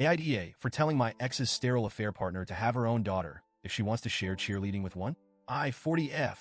AITA for telling my ex's sterile affair partner to have her own daughter if she wants to share cheerleading with one. I, 40F,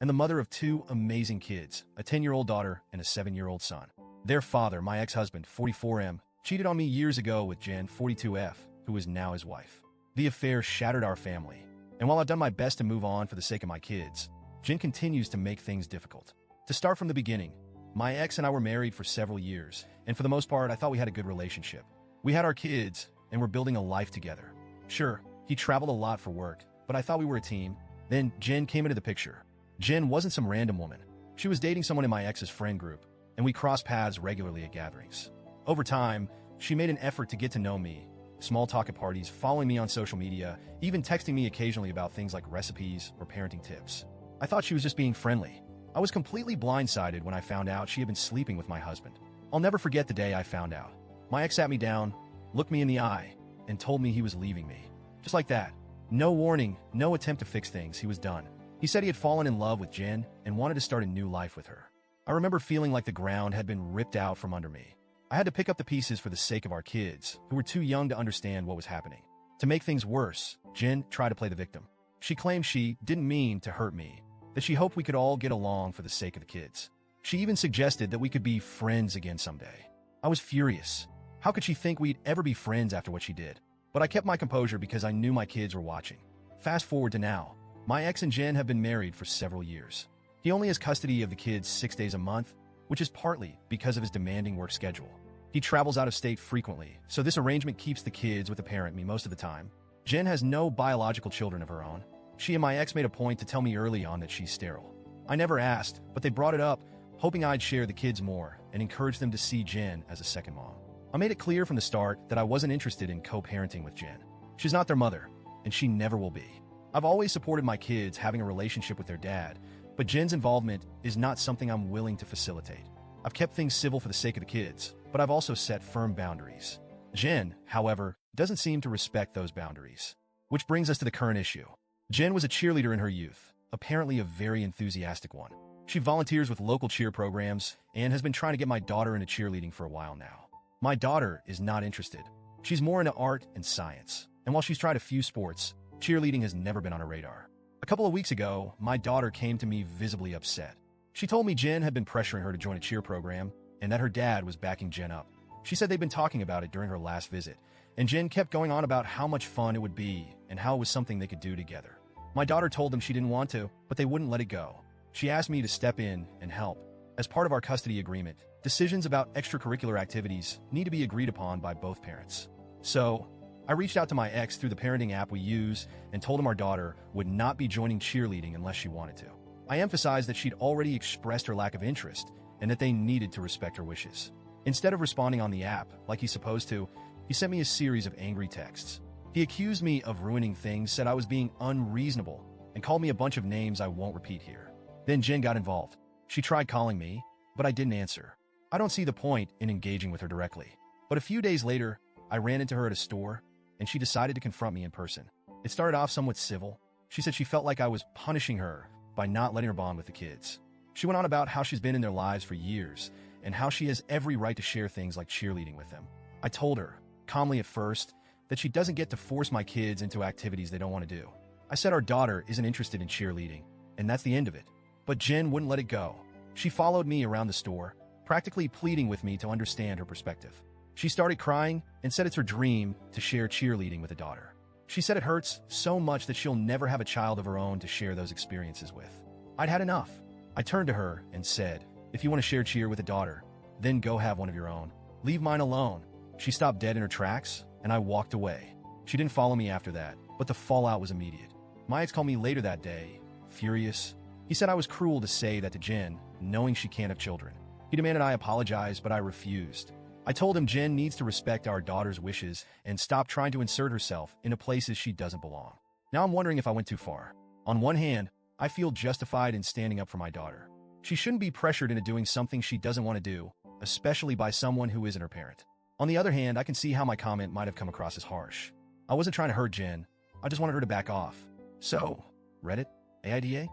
and the mother of two amazing kids, a 10-year-old daughter and a 7-year-old son. Their father, my ex-husband, 44M, cheated on me years ago with Jen, 42F, who is now his wife. The affair shattered our family, and while I've done my best to move on for the sake of my kids, Jen continues to make things difficult. To start from the beginning, my ex and I were married for several years, and for the most part, I thought we had a good relationship. We had our kids, and we're building a life together. Sure, he traveled a lot for work, but I thought we were a team. Then Jen came into the picture. Jen wasn't some random woman. She was dating someone in my ex's friend group, and we crossed paths regularly at gatherings. Over time, she made an effort to get to know me, small talk at parties, following me on social media, even texting me occasionally about things like recipes or parenting tips. I thought she was just being friendly. I was completely blindsided when I found out she had been sleeping with my husband. I'll never forget the day I found out. My ex sat me down, looked me in the eye, and told me he was leaving me. Just like that. No warning, no attempt to fix things, he was done. He said he had fallen in love with Jen and wanted to start a new life with her. I remember feeling like the ground had been ripped out from under me. I had to pick up the pieces for the sake of our kids, who were too young to understand what was happening. To make things worse, Jen tried to play the victim. She claimed she didn't mean to hurt me, that she hoped we could all get along for the sake of the kids. She even suggested that we could be friends again someday. I was furious. How could she think we'd ever be friends after what she did? But I kept my composure because I knew my kids were watching. Fast forward to now. My ex and Jen have been married for several years. He only has custody of the kids 6 days a month, which is partly because of his demanding work schedule. He travels out of state frequently, so this arrangement keeps the kids with the parent me most of the time. Jen has no biological children of her own. She and my ex made a point to tell me early on that she's sterile. I never asked, but they brought it up, hoping I'd share the kids more and encourage them to see Jen as a second mom. I made it clear from the start that I wasn't interested in co-parenting with Jen. She's not their mother, and she never will be. I've always supported my kids having a relationship with their dad, but Jen's involvement is not something I'm willing to facilitate. I've kept things civil for the sake of the kids, but I've also set firm boundaries. Jen, however, doesn't seem to respect those boundaries. Which brings us to the current issue. Jen was a cheerleader in her youth, apparently a very enthusiastic one. She volunteers with local cheer programs and has been trying to get my daughter into cheerleading for a while now. My daughter is not interested. She's more into art and science, and while she's tried a few sports, cheerleading has never been on her radar. A couple of weeks ago, my daughter came to me visibly upset. She told me Jen had been pressuring her to join a cheer program and that her dad was backing Jen up. She said they'd been talking about it during her last visit, and Jen kept going on about how much fun it would be and how it was something they could do together. My daughter told them she didn't want to, but they wouldn't let it go. She asked me to step in and help. As part of our custody agreement, decisions about extracurricular activities need to be agreed upon by both parents. So, I reached out to my ex through the parenting app we use and told him our daughter would not be joining cheerleading unless she wanted to. I emphasized that she'd already expressed her lack of interest and that they needed to respect her wishes. Instead of responding on the app like he's supposed to, he sent me a series of angry texts. He accused me of ruining things, said I was being unreasonable, and called me a bunch of names I won't repeat here. Then Jen got involved. She tried calling me, but I didn't answer. I don't see the point in engaging with her directly. But a few days later, I ran into her at a store, and she decided to confront me in person. It started off somewhat civil. She said she felt like I was punishing her by not letting her bond with the kids. She went on about how she's been in their lives for years, and how she has every right to share things like cheerleading with them. I told her, calmly at first, that she doesn't get to force my kids into activities they don't want to do. I said our daughter isn't interested in cheerleading, and that's the end of it. But Jen wouldn't let it go. She followed me around the store, practically pleading with me to understand her perspective. She started crying and said it's her dream to share cheerleading with a daughter. She said it hurts so much that she'll never have a child of her own to share those experiences with. I'd had enough. I turned to her and said, if you want to share cheer with a daughter, then go have one of your own. Leave mine alone. She stopped dead in her tracks, and I walked away. She didn't follow me after that, but the fallout was immediate. My ex called me later that day, furious. He said I was cruel to say that to Jen, knowing she can't have children. He demanded I apologize, but I refused. I told him Jen needs to respect our daughter's wishes and stop trying to insert herself into places she doesn't belong. Now I'm wondering if I went too far. On one hand, I feel justified in standing up for my daughter. She shouldn't be pressured into doing something she doesn't want to do, especially by someone who isn't her parent. On the other hand, I can see how my comment might have come across as harsh. I wasn't trying to hurt Jen. I just wanted her to back off. So, Reddit, AIDA?